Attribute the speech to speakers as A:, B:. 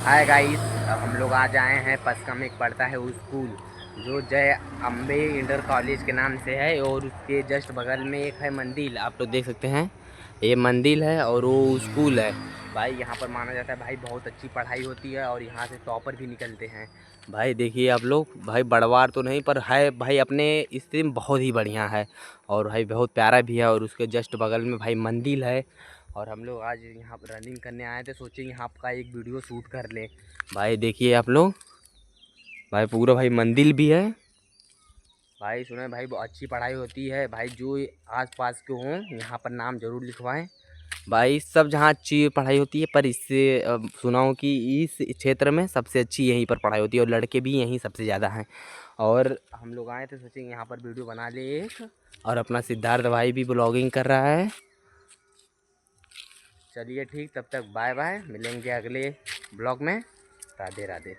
A: Hi guys, हम लोग आज आए हैं पसका में। एक पड़ता है वो स्कूल जो जय अम्बे इंटर कॉलेज के नाम से है, और उसके जस्ट बगल में एक है मंदिर। आप लोग देख सकते हैं, ये मंदिर है और वो स्कूल है। भाई यहाँ पर माना जाता है भाई बहुत अच्छी पढ़ाई होती है, और यहाँ से टॉपर भी निकलते हैं। भाई देखिए आप लोग, भाई बड़वार तो नहीं पर है भाई, अपने स्ट्रीम बहुत ही बढ़िया है और भाई बहुत प्यारा भी है। और उसके जस्ट बगल में भाई मंदिर है, और हम लोग आज यहाँ पर रनिंग करने आए थे, सोचे यहाँ का एक वीडियो शूट कर लें। भाई देखिए आप लोग, भाई पूरा भाई मंदिर भी है। भाई सुने भाई बहुत अच्छी पढ़ाई होती है भाई, जो आस पास के हों यहाँ पर नाम ज़रूर लिखवाएं। भाई सब जहाँ अच्छी पढ़ाई होती है, पर इससे सुना हूँ कि इस क्षेत्र में सबसे अच्छी यहीं पर पढ़ाई होती है, और लड़के भी यहीं सबसे ज़्यादा हैं। और हम लोग आए थे, सोचे यहाँ पर वीडियो बना ले एक। और अपना सिद्धार्थ भाई भी ब्लॉगिंग कर रहा है। चलिए ठीक, तब तक बाय बाय, मिलेंगे अगले ब्लॉग में। राधे राधे।